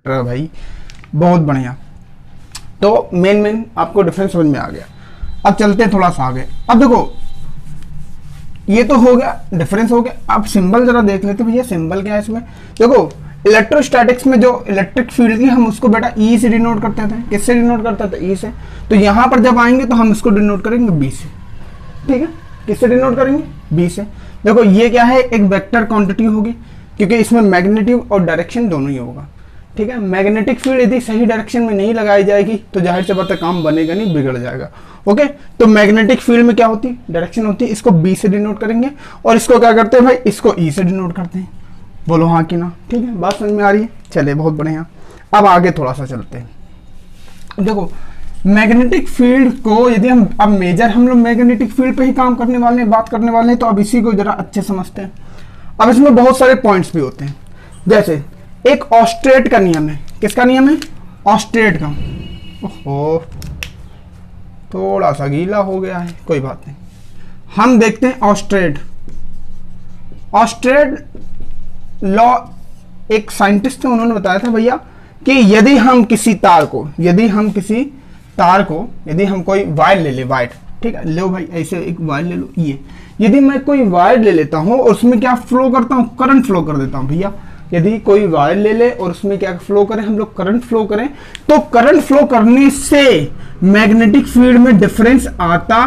भाई बहुत बढ़िया। तो मेन आपको डिफरेंस समझ में आ गया। अब चलते हैं थोड़ा सा आगे। अब देखो ये तो हो गया, डिफरेंस हो गया। अब सिंबल जरा देख लेते भैया, सिंबल क्या है इसमें। देखो इलेक्ट्रोस्टैटिक्स में जो इलेक्ट्रिक फील्ड थी हम उसको बेटा ई से डिनोट करते थे। किससे डिनोट करते थे? ई से। तो यहाँ पर जब आएंगे तो हम इसको डिनोट करेंगे बी से। ठीक है, किससे डिनोट करेंगे? बी से। देखो ये क्या है, एक वेक्टर क्वांटिटी होगी क्योंकि इसमें मैग्नेटिक और डायरेक्शन दोनों ही होगा। ठीक है, मैग्नेटिक फील्ड यदि सही डायरेक्शन में नहीं लगाई जाएगी तो जाहिर से बात है काम बनेगा नहीं, बिगड़ जाएगा। ओके, तो मैग्नेटिक फील्ड में क्या होती है? डायरेक्शन होती है। इसको बी से डिनोट करेंगे और इसको क्या करते हैं भाई? इसको ई से डिनोट करते हैं। बोलो हाँ कि ना? ठीक है, बात समझ में आ रही है? चलिए बहुत बढ़िया। अब आगे थोड़ा सा चलते हैं। देखो मैग्नेटिक फील्ड को यदि हम मेजर हम लोग मैग्नेटिक फील्ड पे ही काम करने वाले हैं, बात करने वाले हैं, तो अब इसी को जरा अच्छे समझते हैं। अब इसमें बहुत सारे पॉइंट्स भी होते हैं। जैसे एक ऑस्ट्रेट का नियम है। किसका नियम है? ऑस्ट्रेट का। ओहो थोड़ा सा गीला हो गया है, कोई बात नहीं। हम देखते हैं ऑस्ट्रेट लॉ। एक साइंटिस्ट थे, उन्होंने बताया था भैया कि यदि हम कोई वायर ले ले, वायर, ठीक है, लो भाई ऐसे एक वायर ले लो, ये यदि मैं कोई वायर ले लेता हूं और उसमें क्या फ्लो करता हूं? करंट फ्लो कर देता हूं भैया। यदि कोई वायर ले ले और उसमें क्या फ्लो करें हम लोग? करंट फ्लो करें, तो करंट फ्लो करने से मैग्नेटिक फील्ड में डिफरेंस आता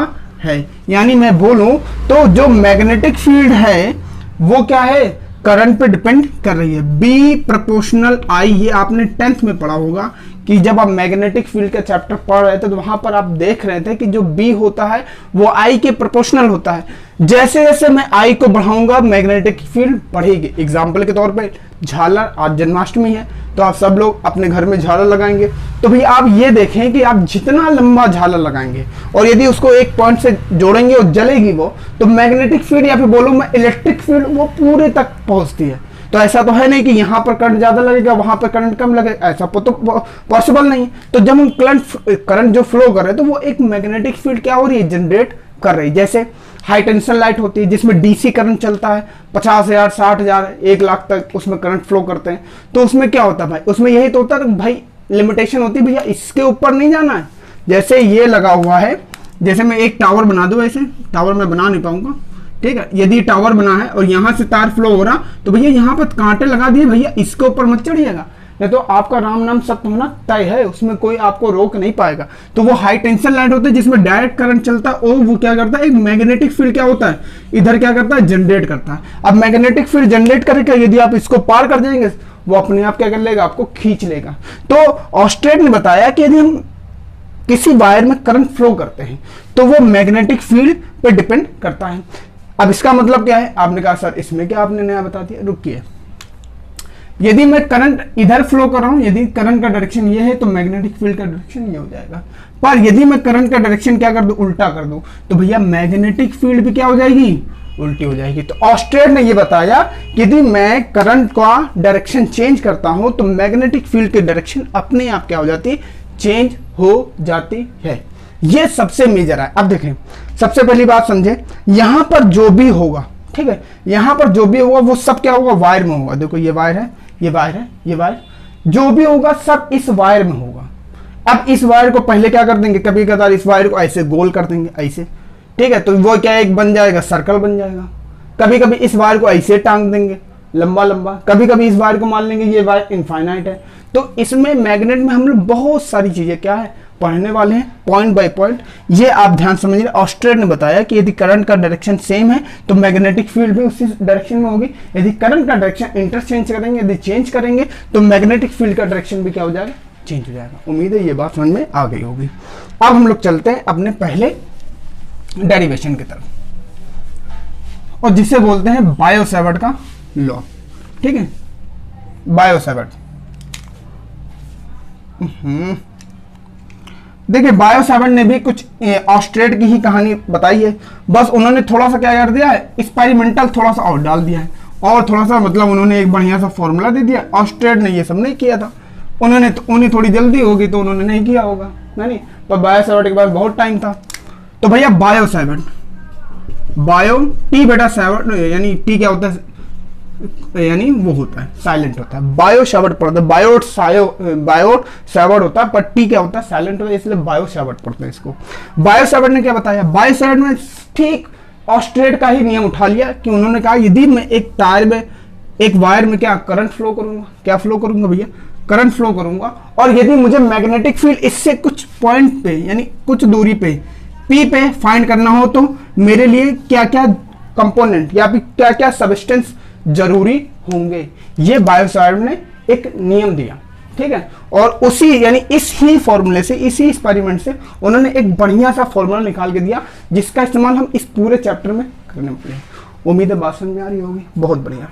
है। यानी मैं बोलूं तो जो मैग्नेटिक फील्ड है वो क्या है? करंट पे डिपेंड कर रही है। बी प्रोपोर्शनल आई, ये आपने 10th में पढ़ा होगा कि जब आप मैग्नेटिक फील्ड का चैप्टर पढ़ रहे थे तो वहां पर आप देख रहे थे कि जो बी होता है वो आई के प्रोपोर्शनल होता है। जैसे जैसे मैं आई को बढ़ाऊंगा मैग्नेटिक फील्ड बढ़ेगी। एग्जाम्पल के तौर पे झालर, आज जन्माष्टमी है तो आप सब लोग अपने घर में झालर लगाएंगे। तो भैया आप ये देखें कि आप जितना लंबा झालर लगाएंगे और यदि उसको एक पॉइंट से जोड़ेंगे और जलेगी वो, तो मैग्नेटिक फील्ड या फिर बोलो मैं इलेक्ट्रिक फील्ड वो पूरे तक पहुंचती है। तो ऐसा तो है नहीं कि यहाँ पर करंट ज्यादा लगेगा वहां पर करंट कम लगेगा, ऐसा तो पॉसिबल नहीं। तो जब हम करंट जो फ्लो कर रहे हैं तो वो एक मैग्नेटिक फील्ड क्या हो रही है? जनरेट कर रही है। जैसे हाई टेंशन लाइट होती है जिसमें डीसी करंट चलता है, 50,000 60,000 1 लाख तक उसमें करंट फ्लो करते हैं। तो उसमें क्या होता है भाई? उसमें यही तो होता है भाई, लिमिटेशन होती है भैया, इसके ऊपर नहीं जाना है। जैसे ये लगा हुआ है, जैसे मैं एक टावर बना दूं, ऐसे टावर मैं बना नहीं पाऊंगा, ठीक है। यदि टावर बना है और यहां से तार फ्लो हो रहा तो भैया यहाँ पर कांटे लगा दिए, भैया इसके ऊपर मत चढ़िएगा, नहीं तो आपका राम नाम सत्य होना तय है, उसमें कोई आपको रोक नहीं पाएगा। तो वो हाई टेंशन लाइट होते हैं जिसमें डायरेक्ट करंट चलता है और वो क्या करता है? एक मैग्नेटिक फील्ड क्या होता है? इधर क्या करता है? जनरेट करता है। अब मैग्नेटिक फील्ड जनरेट करेगा, यदि आप इसको पार कर जाएंगे वो अपने आप क्या कर लेगा? आपको खींच लेगा। तो ऑस्ट्रेट ने बताया कि यदि हम किसी वायर में करंट फ्लो करते हैं तो वो मैग्नेटिक फील्ड पे डिपेंड करता है। अब इसका मतलब क्या है? आपने कहा सर इसमें क्या आपने नया बता दिया, रुकिए। यदि मैं करंट इधर फ्लो कर रहा हूं, यदि करंट का डायरेक्शन ये है तो मैग्नेटिक फील्ड का डायरेक्शन ये हो जाएगा। पर यदि मैं करंट का डायरेक्शन क्या कर दूं? उल्टा कर दूं, तो भैया मैग्नेटिक फील्ड भी क्या हो जाएगी? उल्टी हो जाएगी। तो ऑस्ट्रेट ने ये बताया कि यदि मैं करंट का डायरेक्शन चेंज करता हूं तो मैग्नेटिक फील्ड की डायरेक्शन अपने आप क्या हो जाती है? चेंज हो जाती है। ये सबसे मेजर है। अब देखें, सबसे पहली बात समझे, यहां पर जो भी होगा, ठीक है, यहां पर जो भी होगा वो सब क्या होगा? वायर में होगा। देखो ये वायर है, ये वायर है, ये वायर, जो भी होगा सब इस वायर में होगा। अब इस वायर को पहले क्या कर देंगे? कभी कभार इस वायर को ऐसे गोल कर देंगे, ऐसे, ठीक है, तो वो क्या एक बन जाएगा? सर्कल बन जाएगा। कभी कभी इस वायर को ऐसे टांग देंगे लंबा लंबा, कभी कभी इस वायर को मान लेंगे ये वायर इनफाइनाइट है। तो इसमें मैग्नेट में हम लोग बहुत सारी चीजें क्या है पढ़ने वाले हैं, पॉइंट बाय पॉइंट। ये आप ध्यान समझिए। ऑस्ट्रेट ने बताया कि यदि करंट का डायरेक्शन सेम है तो मैग्नेटिक फील्ड भी उसी डायरेक्शन में होगी। यदि करंट का डायरेक्शन इंटरचेंज करेंगे, यदि चेंज करेंगे तो मैग्नेटिक फील्ड का डायरेक्शन भी क्या हो जाएगा? चेंज हो जाएगा। उम्मीद है ये बात समझ में आ गई होगी। अब हम लोग चलते हैं अपने पहले डेरिवेशन की तरफ, और जिसे बोलते हैं बायो-सैवर्ट का लॉ, ठीक है, बायो-सैवर्ट। देखिए बायो-सैवर्ट ने भी कुछ ऑस्ट्रेट की ही कहानी बताई है, बस उन्होंने थोड़ा सा क्या कर दिया है? एक्सपेरिमेंटल थोड़ा सा और डाल दिया है, और थोड़ा सा मतलब उन्होंने एक बढ़िया सा फॉर्मूला दे दिया। ऑस्ट्रेट ने ये सब नहीं किया था, उन्हें थोड़ी जल्दी होगी तो उन्होंने नहीं किया होगा, नहीं, पर बायो-सैवर्ट के पास बहुत टाइम था। तो भैया बायो-सैवर्ट, बायो टी बेटा सैवर्ट, यानी टी क्या होता है? यानी वो होता है साइलेंट होता है। बायो शैवर्ट पढ़ते हैं, बायोट शैवर्ट होता है, पट्टी क्या होता है साइलेंट होता है, इसलिए बायो शैवर्ट पढ़ते हैं इसको। बायो शैवर्ट ने क्या बताया, बायो शैवर्ट में ठीक ऑस्ट्रेट का ही नियम उठा लिया कि उन्होंने कहा यदि मैं एक तार में एक वायर में क्या करंट फ्लो करूंगा, क्या फ्लो करूंगा भैया, करंट फ्लो करूंगा, और यदि मुझे मैग्नेटिक फील्ड इससे कुछ पॉइंट पे यानी कुछ दूरी पे पी पे फाइंड करना हो तो मेरे लिए क्या क्या कंपोनेंट या फिर क्या क्या सब्सटेंस जरूरी होंगे, ये बायो शैवर्ट ने एक नियम दिया, ठीक है। और उसी यानी इस ही फॉर्मूले से, इसी एक्सपेरिमेंट से उन्होंने एक बढ़िया सा फॉर्मूला निकाल के दिया जिसका इस्तेमाल हम इस पूरे चैप्टर में करने वाले हैं। उम्मीद है बात समझ में आ रही होगी, बहुत बढ़िया।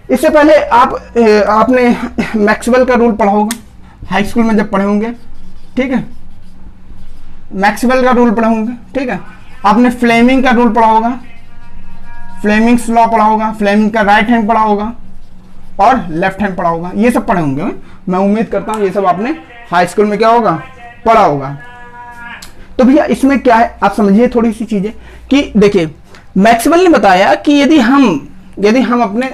इससे पहले आपने मैक्सवेल का रूल पढ़ा होगा हाई स्कूल में जब पढ़े होंगे, ठीक है, मैक्सवेल का रूल पढ़े होंगे, ठीक है। आपने फ्लेमिंग का रूल पढ़ा होगा, फ्लेमिंग्स लॉ पढ़ा होगा, फ्लेमिंग का राइट हैंड पढ़ा होगा और लेफ्ट हैंड पढ़ा होगा, ये सब पढ़े होंगे। मैं उम्मीद करता हूँ ये सब आपने हाई स्कूल में क्या होगा पढ़ा होगा। तो भैया इसमें क्या है आप समझिए थोड़ी सी चीजें कि देखिए मैक्सवेल ने बताया कि यदि हम अपने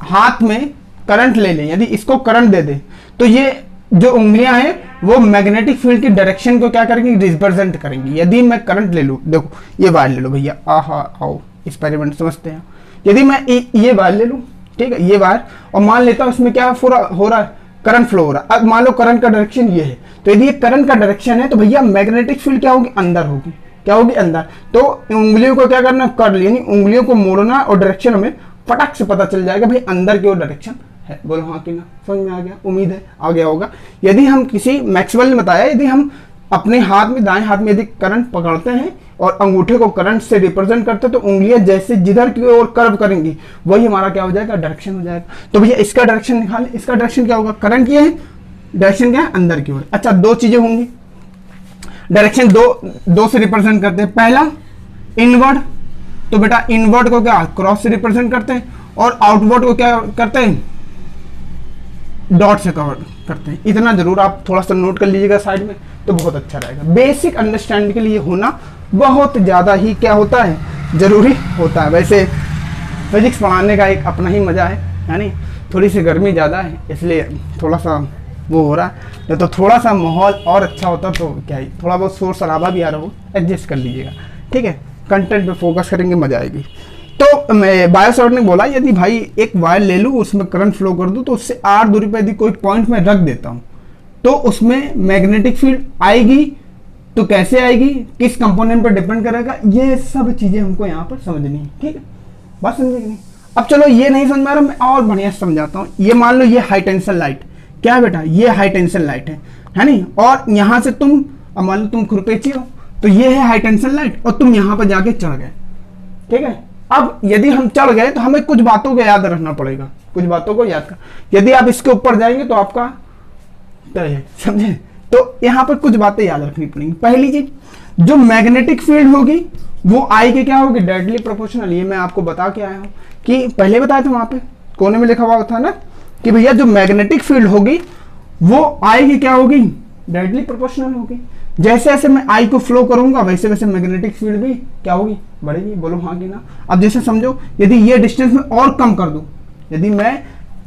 हाथ में करंट ले लें, यदि इसको करंट दे दे तो ये जो उंगलियां हैं वो मैग्नेटिक फील्ड की डायरेक्शन को क्या करेंगी, रिप्रेजेंट करेंगी। यदि मैं करंट ले लूं, देखो ये वायर ले लो भैया, आओ एक्सपेरिमेंट समझते हैं। यदि मैं ये वायर ले लूं, ठीक है, ये वायर, और मान लेता हूं इसमें क्या हो रहा है करंट फ्लो हो रहा है। अब मान लो करंट का डायरेक्शन ये है, तो यदि ये करंट का डायरेक्शन है तो भैया मैग्नेटिक फील्ड क्या होगी, अंदर होगी, क्या होगी अंदर। तो उंगलियों को क्या करना, कर यानी उंगलियों को मोड़ना और डायरेक्शन हमें फटाक से पता चल जाएगा भाई अंदर की ओर डायरेक्शन है। बोलो हाँ कि ना, समझ में आ गया, उम्मीद है आ गया होगा। यदि हम किसी मैक्सवेल ने बताया यदि हम अपने हाथ में दाएं हाथ में यदि करंट पकड़ते हैं और अंगूठे को करंट से रिप्रेजेंट करते हैं तो उंगलियां जैसे जिधर की ओर कर्व करेंगी वही हमारा क्या हो जाएगा, डायरेक्शन हो जाएगा। तो भैया इसका डायरेक्शन निकालें, इसका डायरेक्शन क्या होगा, करंट ये है, डायरेक्शन क्या है अंदर की ओर। अच्छा दो चीजें होंगी, डायरेक्शन दो से रिप्रेजेंट करते हैं। पहला इनवर्ड, तो बेटा इनवर्ड को क्या क्रॉस से रिप्रेजेंट करते हैं और आउटवर्ड को क्या करते हैं, डॉट से कवर करते हैं। इतना जरूर आप थोड़ा सा नोट कर लीजिएगा साइड में तो बहुत अच्छा रहेगा। बेसिक अंडरस्टैंडिंग के लिए होना बहुत ज्यादा ही क्या होता है, जरूरी होता है। वैसे फिजिक्स पढ़ाने का एक अपना ही मजा है, यानी थोड़ी सी गर्मी ज़्यादा है इसलिए थोड़ा सा वो हो रहा है, तो थोड़ा सा माहौल और अच्छा होता तो क्या ही, थोड़ा बहुत शोर शराबा भी आ रहा हो एडजस्ट कर लीजिएगा, ठीक है। कंटेंट पे फोकस करेंगे, मजा आएगी। तो मैं बायो शैवर्ट ने बोला यदि भाई एक वायर ले लूँ उसमें करंट फ्लो कर दूँ तो उससे r दूरी पर यदि कोई पॉइंट में रख देता हूँ तो उसमें मैग्नेटिक फील्ड आएगी, तो कैसे आएगी, किस कंपोनेंट पर डिपेंड करेगा, ये सब चीजें हमको यहाँ पर समझनी है, ठीक है। बात समझे कि नहीं। अब चलो ये नहीं समझ में आ रहा, मैं और बढ़िया समझाता हूँ। ये मान लो ये हाई टेंशन लाइट, क्या है बेटा, ये हाई टेंशन लाइट है नहीं, और यहाँ से तुम मान लो तुम खुरपेची हो तो ये है हाई टेंशन लाइट और तुम यहाँ पर जाके चढ़ गए, ठीक है। अब यदि हम चढ़ गए तो हमें कुछ बातों को याद रखना पड़ेगा, कुछ बातों को याद कर। यदि आप इसके ऊपर जाएंगे तो आपका समझे, तो यहाँ पर कुछ बातें याद रखनी पड़ेंगी। पहली चीज, जो मैग्नेटिक फील्ड होगी वो आई के क्या होगी, डायरेक्टली प्रोपोर्शनल। ये मैं आपको बता के आया हूँ कि पहले बताया था, वहां पे कोने में लिखा हुआ था ना कि भैया जो मैग्नेटिक फील्ड होगी वो आई की क्या होगी, डायरेक्टली प्रोपोर्शनल होगी। जैसे जैसे मैं आई को फ्लो करूंगा वैसे वैसे मैग्नेटिक फील्ड भी क्या होगी, बढ़ेगी। बोलो हाँ कि ना। अब जैसे समझो यदि ये डिस्टेंस में और कम कर दूं,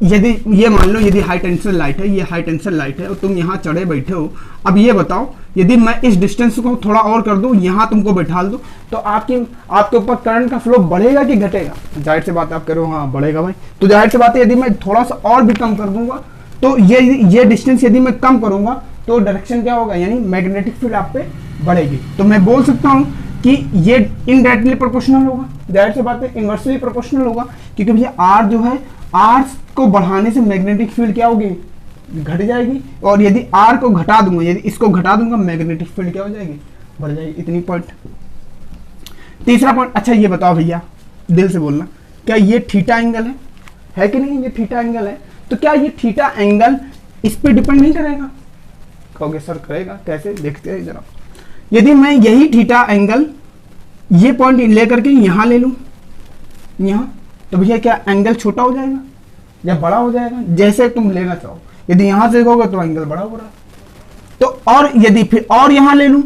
यदि ये मान लो यदि हाई टेंशन लाइट है, ये हाई टेंशन लाइट है और तुम यहाँ चढ़े बैठे हो, अब ये बताओ यदि मैं इस डिस्टेंस को थोड़ा और कर दूं, यहाँ तुमको बैठा दूं, तो आपके ऊपर करंट का फ्लो बढ़ेगा कि घटेगा? जाहिर सी बात आप करो हाँ बढ़ेगा भाई। तो जाहिर सी बात है यदि मैं थोड़ा सा और भी कम कर दूंगा तो ये डिस्टेंस यदि मैं कम करूंगा तो डायरेक्शन क्या होगा, यानी मैग्नेटिक फील्ड आप पे बढ़ेगी। तो मैं बोल सकता हूँ कि ये इनडायरेक्टली प्रोपोर्शनल होगा, जाहिर सी बात है इनवर्सली प्रोपोर्शनल होगा, क्योंकि भैया आर जो है, आर को बढ़ाने से मैग्नेटिक फील्ड क्या होगी, घट जाएगी, और यदि आर को घटा दूंगा, यदि इसको घटा दूंगा मैग्नेटिक फील्ड क्या हो जाएगी, बढ़ जाएगी। इतनी पॉइंट। तीसरा पॉइंट, अच्छा ये बताओ भैया दिल से बोलना, क्या ये थीटा एंगल है कि नहीं? ये थीटा एंगल है, तो क्या ये थीटा एंगल इस पे डिपेंड नहीं करेगा? कहोगे सर करेगा, कैसे, देखते हैं जरा। यदि मैं यही थीटा एंगल ये पॉइंट लेकर के यहां ले लूं, यहां, तो भैया क्या एंगल छोटा हो जाएगा या बड़ा हो जाएगा? जैसे तुम लेना चाहो। यदि यहां से देखोगे तो एंगल बड़ा हो रहा है, तो और यदि फिर और यहां ले लूं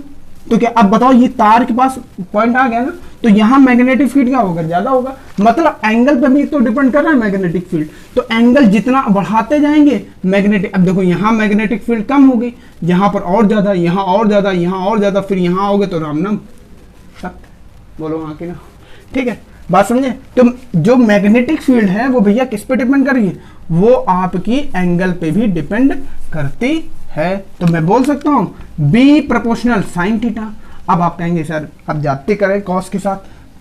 तो क्या, अब बताओ ये तार के पास पॉइंट आ गया ना, तो यहाँ मैग्नेटिक फील्ड क्या होगा, ज्यादा होगा। मतलब एंगल पे भी तो डिपेंड कर रहा है मैग्नेटिक फील्ड। तो एंगल जितना बढ़ाते जाएंगे मैग्नेटिक, अब देखो यहाँ मैग्नेटिक फील्ड कम होगी, यहाँ पर और ज्यादा, यहाँ और ज्यादा, यहाँ और ज्यादा, फिर यहाँ आओगे तो राम नाम सत्य। बोलो हाँ कि ना, ठीक है, बात समझे। तो जो मैग्नेटिक फील्ड है वो भैया किस पे डिपेंड कर रही है, वो आपकी एंगल पे भी डिपेंड करती है। तो मैं बोल सकता हूँ बी प्रोपोर्शनल साइन थीटा। अब आप कहेंगे सर अब जाते करें कॉस के साथ,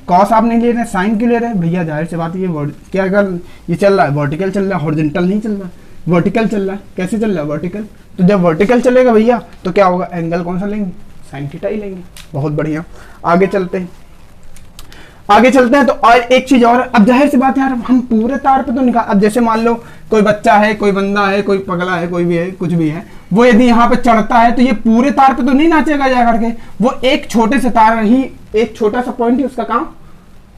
कॉस आप नहीं ले रहे, साइन क्यों ले रहे हैं भैया, जाहिर सी बात है ये क्या अगर ये चल रहा है वर्टिकल चल रहा है, हॉरिजॉन्टल नहीं चल रहा है, वर्टिकल चल रहा है। कैसे चल रहा है, वर्टिकल। तो जब वर्टिकल चलेगा भैया तो क्या होगा, एंगल कौन सा लेंगे, साइन थीटा ही लेंगे। बहुत बढ़िया, आगे चलते हैं, आगे चलते हैं। तो और एक चीज और, अब जाहिर सी बात है यार हम पूरे तार पे तो निकाल, अब जैसे मान लो कोई बच्चा है, कोई बंदा है, कोई पगला है, कोई भी है, कुछ भी है, वो यदि यहाँ पे चढ़ता है तो ये पूरे तार पे तो नहीं नाचेगा जा करके, वो एक छोटे से तार ही, एक छोटा सा पॉइंट ही उसका काम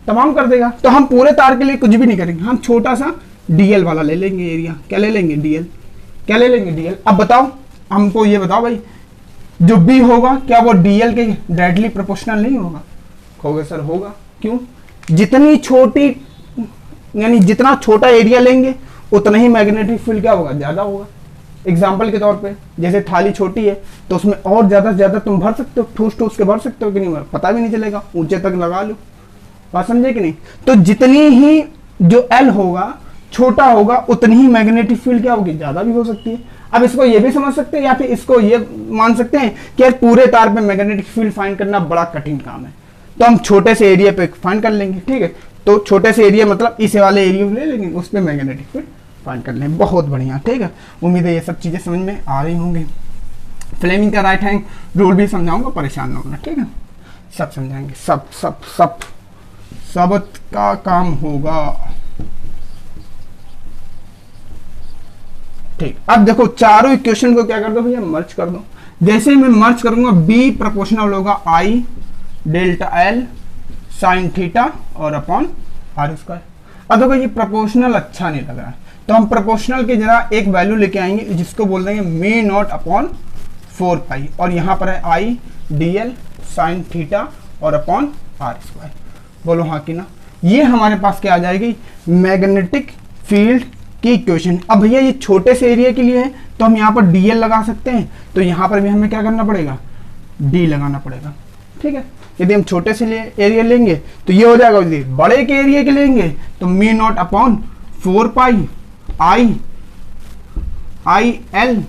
तमाम कर देगा। तो हम पूरे तार के लिए कुछ भी नहीं करेंगे, हम छोटा सा डीएल वाला ले लेंगे एरिया। क्या ले लेंगे, डीएल। क्या ले लेंगे, डीएल। अब बताओ हमको, ये बताओ भाई जो बी होगा क्या वो डीएल के डायरेक्टली प्रोपोर्शनल नहीं होगा, होगा सर, होगा। क्यों, जितनी छोटी यानी जितना छोटा एरिया लेंगे उतना ही मैग्नेटिक फील्ड क्या होगा, ज्यादा होगा। एग्जाम्पल के तौर पे जैसे थाली छोटी है तो उसमें और ज्यादा से ज्यादा तुम भर सकते हो, ठूस ठूस के भर सकते हो कि नहीं, पता भी नहीं चलेगा, ऊंचे तक लगा लो। बात समझे कि नहीं। तो जितनी ही जो एल होगा छोटा होगा उतनी ही मैग्नेटिक फील्ड क्या होगी, ज्यादा भी हो सकती है। अब इसको ये भी समझ सकते हैं या फिर इसको ये मान सकते हैं कि यार पूरे तार पे मैग्नेटिक फील्ड फाइंड करना बड़ा कठिन काम है, तो हम छोटे से एरिया पे फाइंड कर लेंगे। ठीक है, तो छोटे से एरिया मतलब इस वाले एरिया में ले लेंगे, उस पर मैग्नेटिक फील्ड फाइंड कर लेंगे। बहुत बढ़िया, ठीक है, उम्मीद है ये सब चीजें समझ में आ रही होंगी। फ्लेमिंग का राइट हैंड रूल भी समझाऊंगा, परेशान ना होना, ठीक है, सब समझाएंगे, सब सब सब सब का काम होगा। ठीक, अब देखो चारों इक्वेशन को क्या कर दो भैया, मर्ज कर दो। जैसे ही मैं मर्ज करूंगा बी प्रोपोर्शनल होगा आई डेल्टा एल साइन थीटा और अपॉन आर स्क्वायर। अब देखो ये प्रोपोर्शनल अच्छा नहीं लग रहा है, तो हम प्रोपोर्शनल के जरा एक वैल्यू लेके आएंगे जिसको बोल देंगे मे नॉट अपॉन 4 पाई, और यहाँ पर है आई डी एल साइन थीटा और अपॉन आर स्क्वायर। बोलो हाँ कि ना। ये हमारे पास क्या आ जाएगी, मैग्नेटिक फील्ड की इक्वेशन। अब भैया ये छोटे से एरिया के लिए है तो हम यहाँ पर डीएल लगा सकते हैं, तो यहाँ पर भी हमें क्या करना पड़ेगा, डी लगाना पड़ेगा। ठीक है, यदि हम छोटे से एरिया लेंगे तो ये हो जाएगा, यदि बड़े के एरिया के लेंगे तो मी naught upon 4 pi I L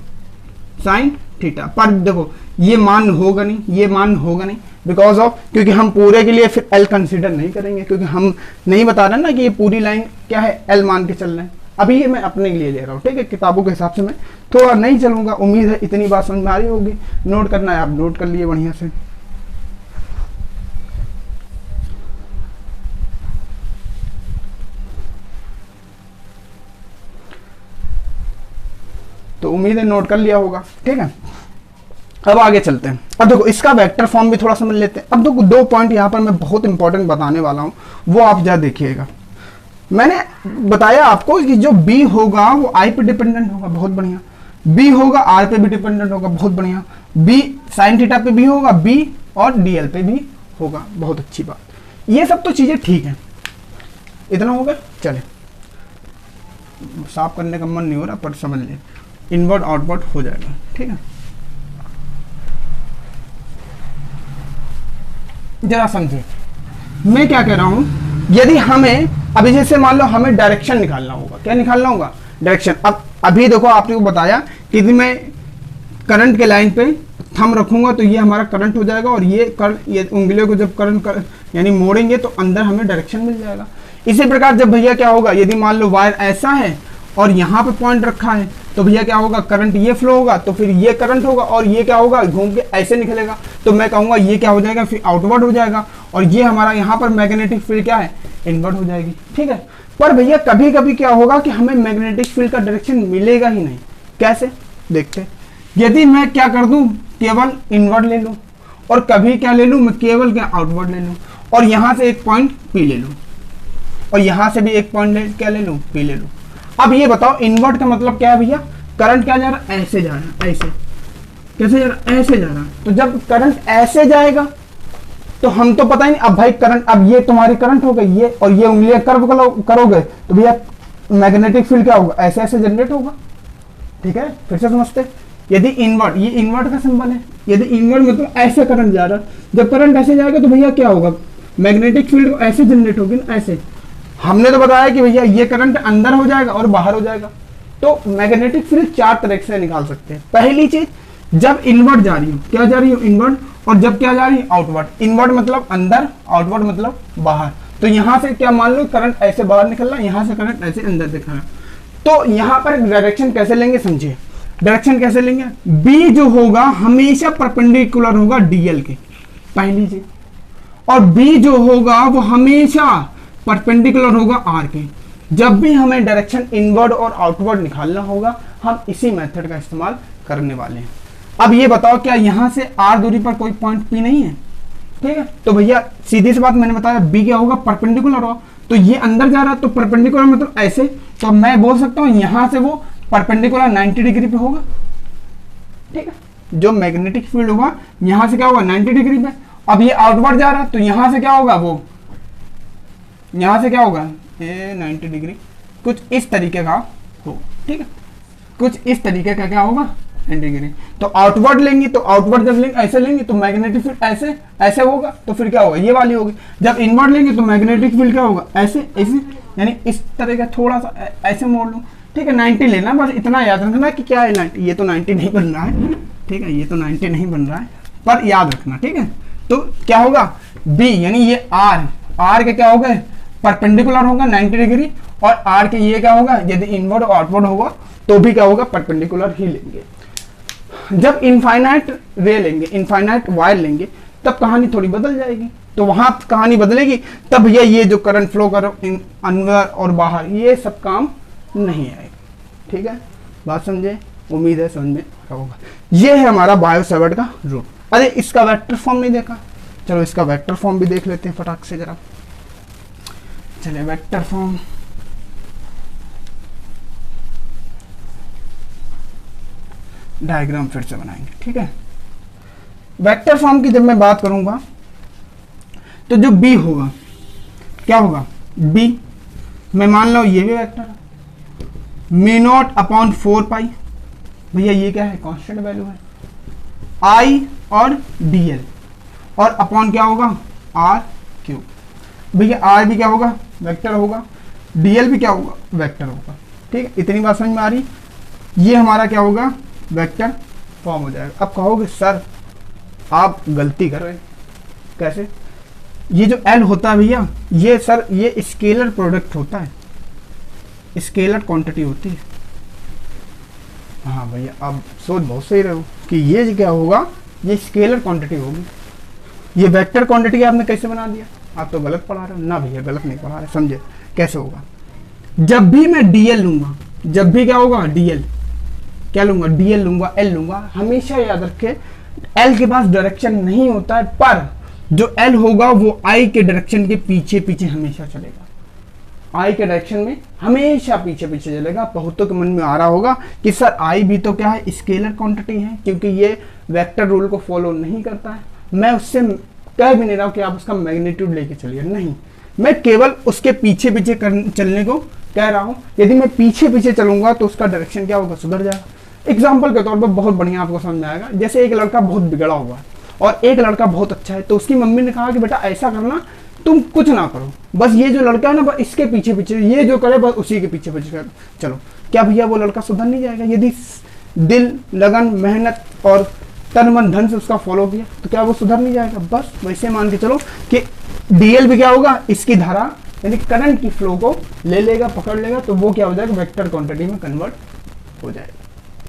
sine theta. पर देखो ये मान होगा नहीं, ये मान होगा नहीं, बिकॉज ऑफ क्योंकि हम पूरे के लिए फिर एल कंसीडर नहीं करेंगे, क्योंकि हम नहीं बता रहे ना कि ये पूरी लाइन क्या है, एल मान के चल रहे हैं। अभी ये मैं अपने लिए ले रहा हूँ, ठीक है, किताबों के हिसाब से मैं थोड़ा नहीं चलूंगा। उम्मीद है इतनी बात समझ में आ रही होगी। नोट करना है आप नोट कर लिए बढ़िया से। तो उम्मीद है नोट कर लिया होगा, ठीक है। अब आगे चलते हैं। अब देखो इसका वेक्टर फॉर्म भी थोड़ा समझ लेते हैं। अब देखो 2 पॉइंट यहाँ पर मैं बहुत इंपॉर्टेंट बताने वाला हूँ, वो आप जरा देखिएगा। मैंने बताया आपको कि जो B होगा वो I पे डिपेंडेंट होगा, बहुत बढ़िया। B होगा R पे भी डिपेंडेंट होगा, बहुत बढ़िया। B साइन थीटा पे भी होगा, B और DL पे भी होगा, बहुत अच्छी बात। ये सब तो चीजें ठीक है, इतना होगा। चले, साफ करने का मन नहीं हो रहा पर समझ ले, इनवर्ट आउटवर्ट हो जाएगा, ठीक है। जरा समझे मैं क्या कह रहा हूं। यदि हमें अभी जैसे मान लो हमें डायरेक्शन निकालना होगा, क्या निकालना होगा, डायरेक्शन। अब अभी देखो आपने को बताया कि यदि मैं करंट के लाइन पे थंब रखूंगा तो ये हमारा करंट हो जाएगा, और ये उंगलियों को जब करंट यानी मोड़ेंगे तो अंदर हमें डायरेक्शन मिल जाएगा। इसी प्रकार जब भैया क्या होगा, यदि मान लो वायर ऐसा है और यहाँ पे पॉइंट रखा है तो भैया क्या होगा, करंट ये फ्लो होगा, तो फिर ये करंट होगा और ये क्या होगा, घूम के ऐसे निकलेगा। तो मैं कहूंगा ये क्या हो जाएगा, फिर आउटवर्ड हो जाएगा, और ये हमारा यहाँ पर मैग्नेटिक फील्ड क्या है, इनवर्ट हो जाएगी, ठीक है। पर भैया कभी कभी क्या होगा कि हमें मैग्नेटिक फील्ड का डायरेक्शन मिलेगा ही नहीं। कैसे, देखते। यदि मैं क्या कर दूं, केवल इनवर्ट ले लूं, और कभी क्या ले लूं, मैं केवल क्या आउटवर्ड ले लूं, और यहां से एक पॉइंट पी ले लूं, और यहां से भी एक पॉइंट क्या ले लूं, पी ले लूं। अब ये बताओ इनवर्ट का मतलब क्या है भैया, करंट क्या जा रहा है, ऐसे जा रहा है, ऐसे। कैसे जा रहा है, ऐसे जा रहा है। तो जब करंट ऐसे जाएगा तो हम तो पता ही नहीं। अब भाई करंट, अब ये तुम्हारी करंट हो गई, ये और ये उंगलियां कर्व करोगे तो भैया मैग्नेटिक फील्ड क्या होगा, ऐसे ऐसे जनरेट होगा। ठीक है, फिर से समझते। यदि इनवर्ट, ये इनवर्ट का सिंबल है, यदि इनवर्ट मतलब ऐसे करंट जा रहा है, जब करंट ऐसे जाएगा तो भैया क्या होगा, मैग्नेटिक फील्ड ऐसे जनरेट होगी ना, ऐसे। हमने तो बताया कि भैया ये करंट अंदर हो जाएगा और बाहर हो जाएगा। तो मैग्नेटिक फील्ड 4 तरह से निकाल सकते हैं। पहली चीज, जब इनवर्ट जा रही हो, क्या जा रही हो, इनवर्ट, और जब क्या जा रही है, आउटवर्ड। इनवर्ट मतलब अंदर, आउटवर्ड मतलब बाहर। तो यहां से क्या मान लो करंट ऐसे बाहर निकल रहा है, यहां से करंट ऐसे अंदर दिख रहा है। तो यहां पर डायरेक्शन कैसे लेंगे समझिए। डायरेक्शन कैसे लेंगे, बी जो होगा हमेशा परपेंडिकुलर होगा डीएल के, पहली चीज। और बी जो होगा वो हमेशा परपेंडिकुलर होगा आर के। जब भी हमें डायरेक्शन इनवर्ड और आउटवर्ड निकालना होगा, हम इसी मेथड का इस्तेमाल करने वाले हैं। अब ये बताओ, क्या यहां से आर दूरी पर कोई पॉइंट पी नहीं है? ठीक है, तो भैया सीधी सी बात मैंने बताया, बी क्या होगा, परपेंडिकुलर होगा। तो ये अंदर जा रहा है, तो परपेंडिकुलर मतलब ऐसे, तो मैं बोल सकता हूं यहां से वो परपेंडिकुलर 90 डिग्री पे होगा। ठीक है, जो मैग्नेटिक फील्ड होगा यहां से क्या होगा, 90 डिग्री पे। अब ये आउटवर्ड जा रहा है, तो यहां से क्या होगा, वो यहां से क्या होगा, ये 90 डिग्री कुछ इस तरीके का हो। ठीक है, कुछ इस तरीके का क्या होगा, 90 डिग्री। तो आउटवर्ड लेंगे, तो आउटवर्ड जब लेंगे ऐसे लेंगे तो मैग्नेटिक फील्ड ऐसे ऐसे होगा, तो फिर क्या होगा, ये वाली होगी। जब इनवर्ड लेंगे तो मैग्नेटिक फील्ड क्या होगा, ऐसे ऐसे, यानी इस तरह का थोड़ा सा ऐसे मोड़ लो। ठीक है, 90 लेना, बस इतना याद रखना कि क्या है 90, ये तो 90 नहीं बन रहा है। ठीक है, ये तो 90 नहीं बन रहा है, पर याद रखना। ठीक है, तो क्या होगा, बी यानी ये आर के क्या होगा, परपेंडिकुलर होगा 90 डिग्री, और आर के ये क्या होगा, यदि इनवर्ड और आउटवर्ड होगा तो भी क्या होगा, परपेंडिकुलर ही लेंगे। जब इनफाइनाइट रे लेंगे, इनफाइनाइट वायर लेंगे, तब कहानी थोड़ी बदल जाएगी। तो वहां कहानी बदलेगी, तब ये जो करंट फ्लो करो अंदर और बाहर, ये सब काम नहीं आएगा। ठीक है, बात समझे, उम्मीद है समझ में होगा। ये है हमारा बायो सेवर्ट का रूल। अरे इसका वेक्टर फॉर्म नहीं देखा, चलो इसका वेक्टर फॉर्म भी देख लेते हैं फटाक से जरा। चलिए वेक्टर फॉर्म, डायग्राम फिर से बनाएंगे। ठीक है, वेक्टर फॉर्म की जब मैं बात करूंगा तो जो बी होगा क्या होगा, बी मैं मान लो ये भी वेक्टर है, μ0 अपॉन 4 पाई, भैया ये क्या है, कांस्टेंट वैल्यू है, आई और डीएल, और अपॉन क्या होगा, आर क्यूब। भैया आर भी क्या होगा, वेक्टर होगा, डीएल भी क्या होगा, वेक्टर होगा। ठीक है, इतनी बात समझ में आ रही। ये हमारा क्या होगा, वेक्टर फॉर्म हो जाएगा। अब कहोगे सर आप गलती कर रहे हैं, कैसे, ये जो एल होता है भैया, ये सर ये स्केलर प्रोडक्ट होता है, स्केलर क्वांटिटी होती है। हाँ भैया आप सोच बहुत सही रहे हो कि ये क्या होगा, ये स्केलर क्वांटिटी होगी। ये वेक्टर क्वांटिटी आपने कैसे बना दिया, आप तो गलत पढ़ा रहे हो ना भैया, गलत नहीं पढ़ा रहे, समझे कैसे होगा। जब भी मैं डीएल लूंगा, जब भी क्या होगा, डीएल क्या लूंगा, डीएल लूंगा, एल लूंगा, हमेशा याद रखे एल के पास डायरेक्शन नहीं होता है, पर जो एल होगा वो आई के डायरेक्शन के पीछे पीछे हमेशा चलेगा, आई के डायरेक्शन में हमेशा पीछे पीछे चलेगा। बहुतों के मन में आ रहा होगा कि सर आई भी तो क्या है, स्केलर क्वांटिटी है, क्योंकि ये वेक्टर रूल को फॉलो नहीं करता है। मैं उससे कह भी नहीं रहा हूं कि आप उसका मैग्नीट्यूड लेके चलिए, नहीं, मैं केवल उसके पीछे पीछे चलने को कह रहा हूं। यदि मैं पीछे पीछे चलूंगा तो उसका डायरेक्शन क्या होगा, सुधर जाएगा। एग्जाम्पल के तौर पर बहुत बढ़िया आपको समझ में आएगा, जैसे एक लड़का बहुत बिगड़ा हुआ है और एक लड़का बहुत अच्छा है, तो उसकी मम्मी ने कहा कि बेटा ऐसा करना, तुम कुछ ना करो, बस ये जो लड़का है ना, बस इसके पीछे पीछे, ये जो करे बस उसी के पीछे पीछे चलो। क्या भैया वो लड़का सुधर नहीं जाएगा? यदि दिल, लगन, मेहनत और तन मन धन से उसका फॉलो किया तो क्या वो सुधर नहीं जाएगा? बस वैसे मान के चलो कि डीएल भी क्या होगा, इसकी धारा यानी करंट की फ्लो को ले लेगा, पकड़ लेगा, तो वो क्या हो जाएगा, वेक्टर क्वांटिटी में कन्वर्ट हो जाएगा।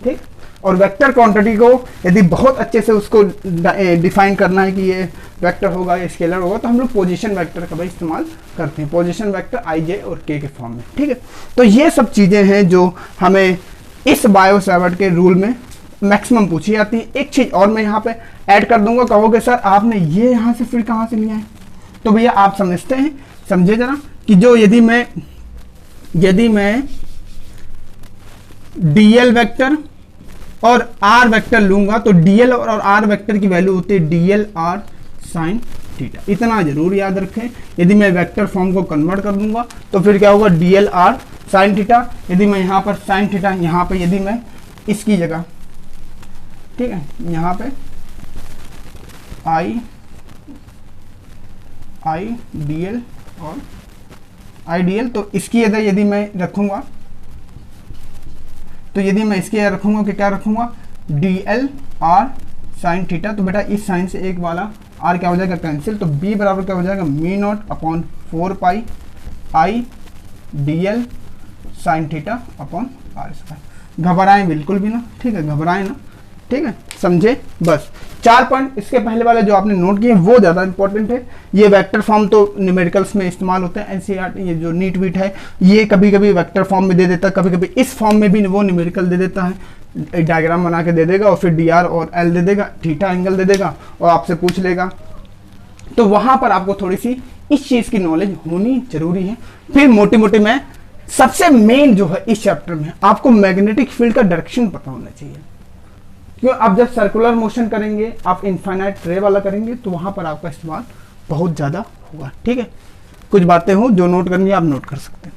ठीक, और वेक्टर क्वांटिटी को यदि बहुत अच्छे से उसको डिफाइन करना है कि ये वेक्टर होगा या स्केलर होगा, तो हम लोग पोजीशन वेक्टर का भी इस्तेमाल करते हैं, पोजीशन वेक्टर आई, जे और के फॉर्म में। ठीक है, तो ये सब चीज़ें हैं जो हमें इस बायो सेवर्ट के रूल में मैक्सिमम पूछी जाती है। एक चीज़ और मैं यहाँ पे ऐड कर दूंगा, कहोगे सर आपने ये यहाँ से फिर कहाँ से लिया है? तो भैया आप समझते हैं, समझे जरा कि जो यदि मैं डीएल वेक्टर और आर वेक्टर लूंगा तो डीएल और आर वेक्टर की वैल्यू होती है डीएल आर साइन थीटा, इतना जरूर याद रखें। यदि मैं वेक्टर फॉर्म को कन्वर्ट कर दूंगा तो फिर क्या होगा, डीएल आर साइन थीटा। यदि मैं यहाँ पर साइन थीटा, यहाँ पे यदि मैं इसकी जगह, ठीक है, यहाँ पे आई डी एल और आई डी एल, तो इसकी अगर यदि मैं रखूंगा, तो यदि मैं इसके रखूंगा कि क्या रखूंगा, D L R sine theta, तो बेटा इस साइन से एक वाला आर क्या हो जाएगा, कैंसिल। तो बी बराबर क्या हो जाएगा, mu naught upon 4 pi I d l sine theta upon r square. घबराएं बिल्कुल भी ना, ठीक है, घबराएं ना, ठीक है, समझे। बस 4 पॉइंट इसके पहले वाले जो आपने नोट किए वो ज़्यादा इंपॉर्टेंट है। ये वेक्टर फॉर्म तो न्यूमेरिकल्स में इस्तेमाल होते हैं, एनसीईआरटी ये जो नीट वीट है ये कभी कभी वेक्टर फॉर्म में दे देता है, कभी कभी इस फॉर्म में भी वो न्यूमेरिकल दे देता है, डायग्राम बना के दे देगा और फिर डी आर और एल दे देगा, थीटा एंगल दे देगा और आपसे पूछ लेगा। तो वहाँ पर आपको थोड़ी सी इस चीज़ की नॉलेज होनी जरूरी है। फिर मोटी मोटी मैं सबसे मेन जो है इस चैप्टर में आपको मैग्नेटिक फील्ड का डायरेक्शन पता होना चाहिए, क्यों आप जब सर्कुलर मोशन करेंगे, आप इनफाइनाइट रे वाला करेंगे, तो वहां पर आपका इस्तेमाल बहुत ज़्यादा होगा, ठीक है। कुछ बातें हो जो नोट करनी है आप नोट कर सकते हैं।